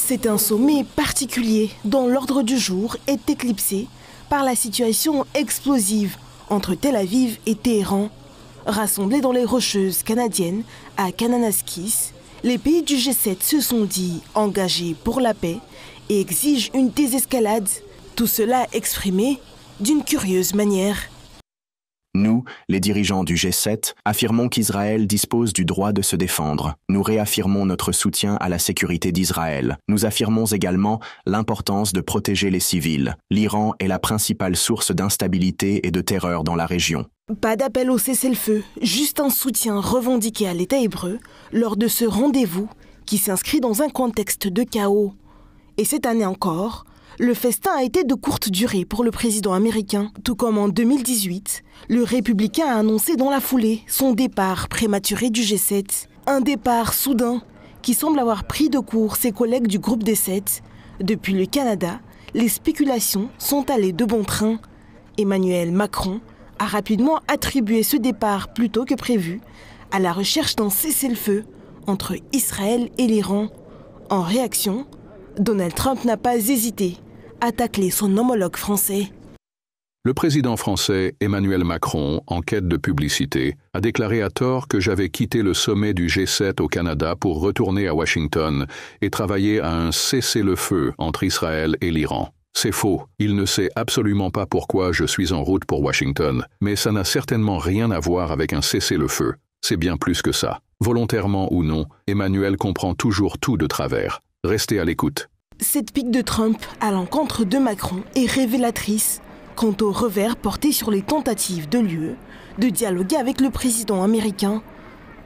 C'est un sommet particulier dont l'ordre du jour est éclipsé par la situation explosive entre Tel Aviv et Téhéran. Rassemblés dans les Rocheuses canadiennes à Kananaskis, les pays du G7 se sont dit engagés pour la paix et exigent une désescalade. Tout cela exprimé d'une curieuse manière. Nous, les dirigeants du G7, affirmons qu'Israël dispose du droit de se défendre. Nous réaffirmons notre soutien à la sécurité d'Israël. Nous affirmons également l'importance de protéger les civils. L'Iran est la principale source d'instabilité et de terreur dans la région. Pas d'appel au cessez-le-feu, juste un soutien revendiqué à l'État hébreu lors de ce rendez-vous qui s'inscrit dans un contexte de chaos. Et cette année encore, le festin a été de courte durée pour le président américain. Tout comme en 2018, le républicain a annoncé dans la foulée son départ prématuré du G7. Un départ soudain qui semble avoir pris de court ses collègues du groupe des 7. Depuis le Canada, les spéculations sont allées de bon train. Emmanuel Macron a rapidement attribué ce départ plus tôt que prévu à la recherche d'un cessez-le-feu entre Israël et l'Iran. En réaction, Donald Trump n'a pas hésité à tacler son homologue français. Le président français Emmanuel Macron, en quête de publicité, a déclaré à tort que j'avais quitté le sommet du G7 au Canada pour retourner à Washington et travailler à un cessez-le-feu entre Israël et l'Iran. C'est faux. Il ne sait absolument pas pourquoi je suis en route pour Washington, mais ça n'a certainement rien à voir avec un cessez-le-feu. C'est bien plus que ça. Volontairement ou non, Emmanuel comprend toujours tout de travers. Restez à l'écoute. Cette pique de Trump à l'encontre de Macron est révélatrice quant au revers porté sur les tentatives de l'UE de dialoguer avec le président américain.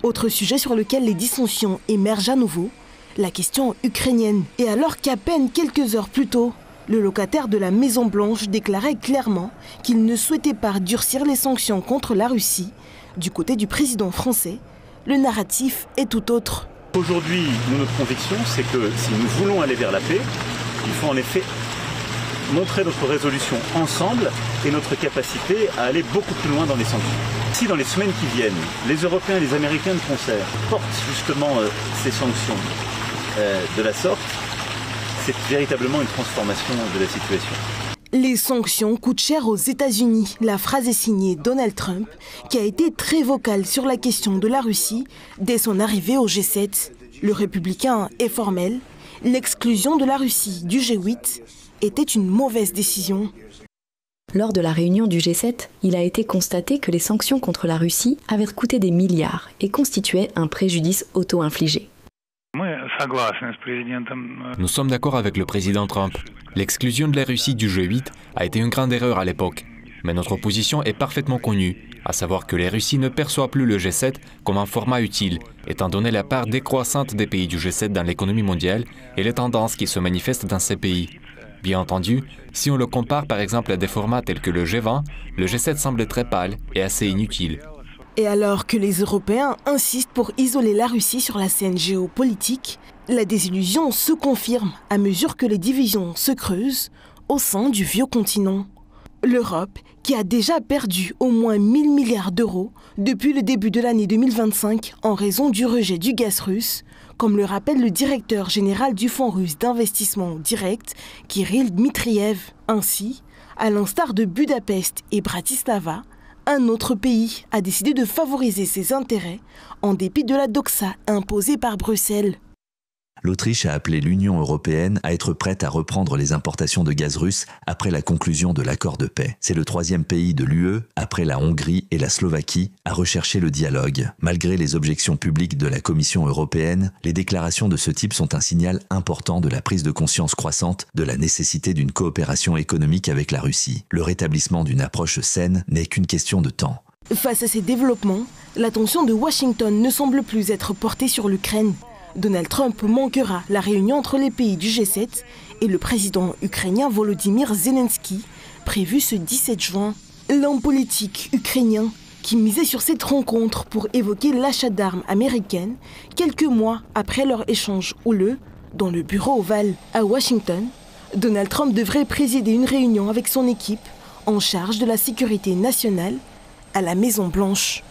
Autre sujet sur lequel les dissensions émergent à nouveau, la question ukrainienne. Et alors qu'à peine quelques heures plus tôt, le locataire de la Maison-Blanche déclarait clairement qu'il ne souhaitait pas durcir les sanctions contre la Russie, du côté du président français, le narratif est tout autre. Aujourd'hui, notre conviction, c'est que si nous voulons aller vers la paix, il faut en effet montrer notre résolution ensemble et notre capacité à aller beaucoup plus loin dans les sanctions. Si dans les semaines qui viennent, les Européens et les Américains de concert portent justement ces sanctions de la sorte, c'est véritablement une transformation de la situation. Les sanctions coûtent cher aux États-Unis. La phrase est signée Donald Trump, qui a été très vocal sur la question de la Russie dès son arrivée au G7. Le républicain est formel. L'exclusion de la Russie du G8 était une mauvaise décision. Lors de la réunion du G7, il a été constaté que les sanctions contre la Russie avaient coûté des milliards et constituaient un préjudice auto-infligé. Nous sommes d'accord avec le président Trump. L'exclusion de la Russie du G8 a été une grande erreur à l'époque. Mais notre position est parfaitement connue, à savoir que la Russie ne perçoit plus le G7 comme un format utile, étant donné la part décroissante des pays du G7 dans l'économie mondiale et les tendances qui se manifestent dans ces pays. Bien entendu, si on le compare par exemple à des formats tels que le G20, le G7 semble très pâle et assez inutile. Et alors que les Européens insistent pour isoler la Russie sur la scène géopolitique, la désillusion se confirme à mesure que les divisions se creusent au sein du vieux continent. L'Europe, qui a déjà perdu au moins 1000 milliards d'euros depuis le début de l'année 2025 en raison du rejet du gaz russe, comme le rappelle le directeur général du Fonds russe d'investissement direct, Kirill Dmitriev. Ainsi, à l'instar de Budapest et Bratislava, un autre pays a décidé de favoriser ses intérêts en dépit de la doxa imposée par Bruxelles. L'Autriche a appelé l'Union européenne à être prête à reprendre les importations de gaz russe après la conclusion de l'accord de paix. C'est le troisième pays de l'UE, après la Hongrie et la Slovaquie, à rechercher le dialogue. Malgré les objections publiques de la Commission européenne, les déclarations de ce type sont un signal important de la prise de conscience croissante de la nécessité d'une coopération économique avec la Russie. Le rétablissement d'une approche saine n'est qu'une question de temps. Face à ces développements, l'attention de Washington ne semble plus être portée sur l'Ukraine. Donald Trump manquera la réunion entre les pays du G7 et le président ukrainien Volodymyr Zelensky, prévue ce 17 juin. L'homme politique ukrainien qui misait sur cette rencontre pour évoquer l'achat d'armes américaines quelques mois après leur échange houleux dans le bureau ovale à Washington, Donald Trump devrait présider une réunion avec son équipe en charge de la sécurité nationale à la Maison-Blanche.